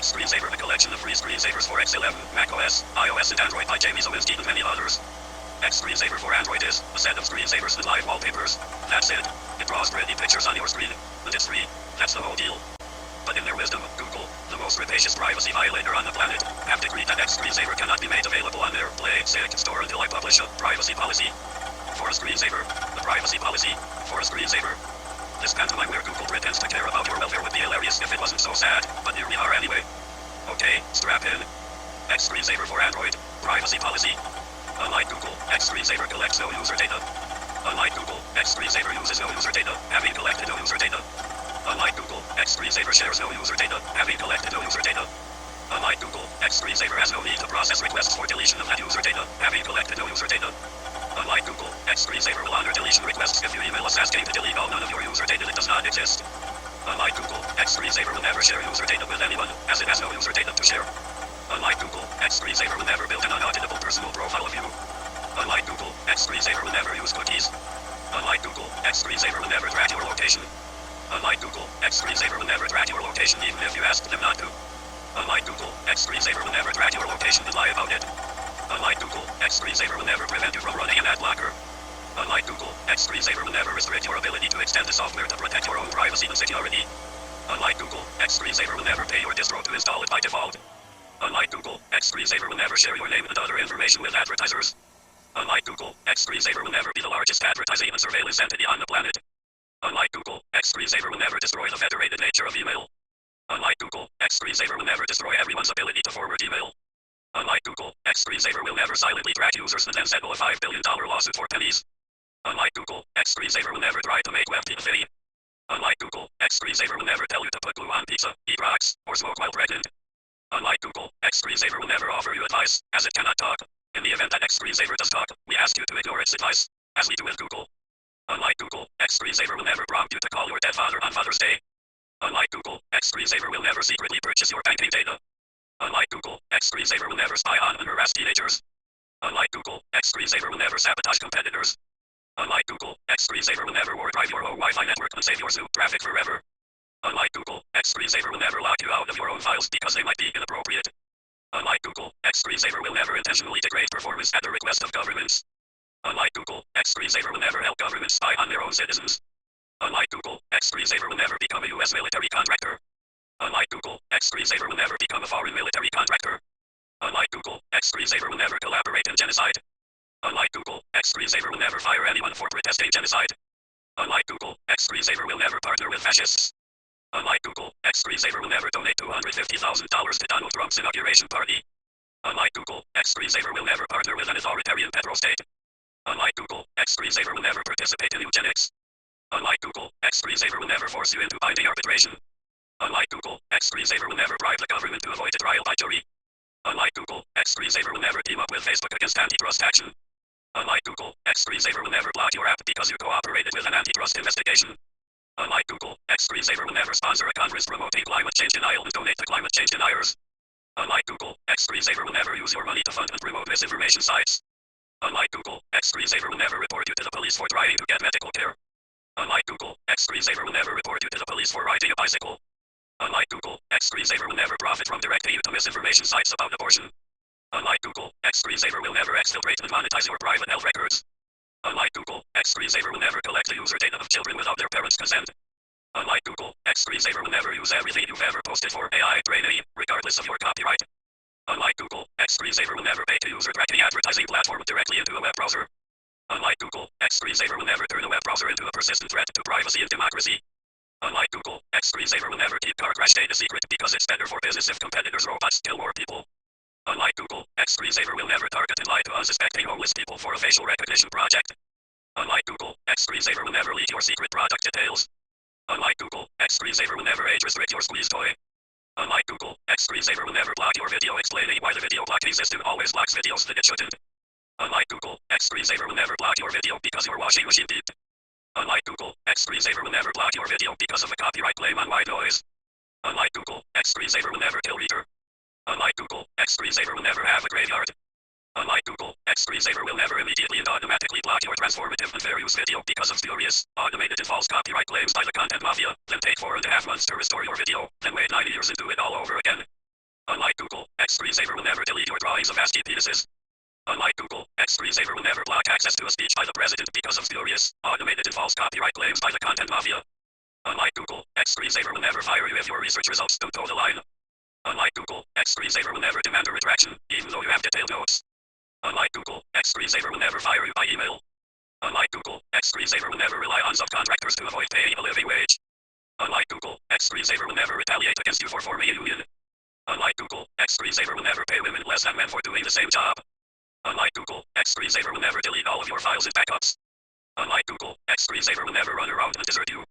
X Screensaver, a collection of free screensavers for X11, macOS, iOS, and Android by Jamie Zawinski and many others. X Screensaver for Android is a set of screensavers and live wallpapers. That's it. It draws pretty pictures on your screen, and it's free. That's the whole deal. But in their wisdom, Google, the most rapacious privacy violator on the planet, have decreed that X Screensaver cannot be made available on their Play store until I publish a privacy policy. For a screensaver, the privacy policy, for a screensaver. This pantomime where Google pretends to care about your welfare would be hilarious if it wasn't so sad, but here we are anyway. Okay, strap in. X Screensaver for Android, privacy policy. Unlike Google, X Screensaver collects no user data. Unlike Google, X Screensaver uses no user data, having collected no user data. Unlike Google, X Screensaver shares no user data, having collected no user data. Unlike Google, X Screensaver has no need to process requests for deletion of that user data, having collected no user data. Unlike Google, X Screensaver will honor deletion requests if you email us asking to delete all none of your user data that does not exist. Unlike Google, X Screensaver will never share user data with anyone, as it has no user data to share. Unlike Google, X Screensaver will never build an unauditable personal profile of you. Unlike Google, X Screensaver will never use cookies. Unlike Google, X Screensaver will never track your location. Unlike Google, X Screensaver will never track your location even if you ask them not to. Unlike Google, X Screensaver will never track your location and lie about it. Unlike Google, X Screensaver will never prevent you from running an ad blocker. Unlike Google, X Screensaver will never restrict your ability to extend the software to protect your own privacy and security. Unlike Google, X Screensaver will never pay your distro to install it by default. Unlike Google, X Screensaver will never share your name and other information with advertisers. Unlike Google, X Screensaver will never be the largest advertising and surveillance entity on the planet. Unlike Google, X Screensaver will never destroy the federated nature of email. Unlike Google, X Screensaver will never destroy everyone's ability to forward email. Unlike Google, X Screensaver will never silently track users and then settle a $5 billion lawsuit for pennies. Unlike Google, X Screensaver will never try to make WebTV. Unlike Google, X Screensaver will never tell you to put glue on pizza, eat rocks, or smoke while pregnant. Unlike Google, X Screensaver will never offer you advice, as it cannot talk. In the event that X Screensaver does talk, we ask you to ignore its advice, as we do with Google. Unlike Google, X Screensaver will never prompt you to call your dead father on Father's Day. Unlike Google, X Screensaver will never secretly purchase your banking data. Unlike Google, X Screensaver will never spy on and harass teenagers. Unlike Google, X Screensaver will never sabotage competitors. Unlike Google, X Screensaver will never war drive your own Wi-Fi network and save your zoo traffic forever. Unlike Google, X Screensaver will never lock you out of your own files because they might be inappropriate. Unlike Google, X Screensaver will never intentionally degrade performance at the request of governments. Unlike Google, X Screensaver will never help governments spy on their own citizens. Unlike Google, X Screensaver will never become a U.S. military contractor. Unlike Google, X Screensaver will never become a foreign military contractor. Unlike Google, X Screensaver will never collaborate in genocide. Unlike Google, X Screensaver will never fire anyone for protesting genocide. Unlike Google, X Screensaver will never partner with fascists. Unlike Google, X Screensaver will never donate $250,000 to Donald Trump's inauguration party. Unlike Google, X Screensaver will never partner with an authoritarian petrostate. Unlike Google, X Screensaver will never participate in eugenics. Unlike Google, X Screensaver will never force you into binding arbitration. Unlike Google, X Screensaver will never bribe the government to avoid a trial by jury. Unlike Google, X Screensaver will never team up with Facebook against antitrust action. Unlike Google, X Screensaver will never block your app because you cooperated with an antitrust investigation. Unlike Google, X Screensaver will never sponsor a conference promoting climate change denial and donate to climate change deniers. Unlike Google, X Screensaver will never use your money to fund and promote misinformation sites. Unlike Google, X Screensaver will never report you to the police for trying to get medical care. Unlike Google, X Screensaver will never report you to the police for riding a bicycle. Unlike Google, X Screensaver will never profit from directing you to misinformation sites about abortion. Unlike Google, X Screensaver will never exfiltrate and monetize your private health records. Unlike Google, X Screensaver will never collect the user data of children without their parents' consent. Unlike Google, X Screensaver will never use everything you've ever posted for AI training, regardless of your copyright. Unlike Google, X Screensaver will never pay to user tracking advertising platform directly into a web browser. Unlike Google, X Screensaver will never turn a web browser into a persistent threat to privacy and democracy. Unlike Google, X Screensaver will never keep car crash data secret because it's better for business if competitors' robots kill more people. Unlike Google, X Screensaver will never target and lie to unsuspecting homeless people for a facial recognition project. Unlike Google, X Screensaver will never leak your secret product details. Unlike Google, X Screensaver will never age restrict your squeeze toy. Unlike Google, X Screensaver will never block your video explaining why the video blocking system always blocks videos that it shouldn't. Unlike Google, X Screensaver will never block your video because your washing machine beeped. Unlike Google, X Screensaver will never block your video because of a copyright claim on white noise. Unlike Google, X Screensaver will never kill reader. Unlike Google, X Screensaver will never have a graveyard. Unlike Google, X Screensaver will never immediately and automatically block your transformative and fair use video because of spurious, automated and false copyright claims by the content mafia, then take 4.5 months to restore your video, then wait 9 years and do it all over again. Unlike Google, X-Screensaver will never delete your drawings of ASCII penises. Unlike Google, X-Screensaver will never block access to a speech by the president because of spurious, automated and false copyright claims by the content mafia. Unlike Google, X-Screensaver will never fire you if your research results don't toe the line. Unlike Google, X-Screensaver will never demand a retraction, even though you have detailed notes. Unlike Google, X-Screensaver will never fire you by email. Unlike Google, X-Screensaver will never rely on subcontractors to avoid paying a living wage. Unlike Google, X-Screensaver will never retaliate against you for forming a union. Unlike Google, X-Screensaver will never pay women less than men for doing the same job. Unlike Google, X-Screensaver will never delete all of your files and backups. Unlike Google, X-Screensaver will never run around and desert you.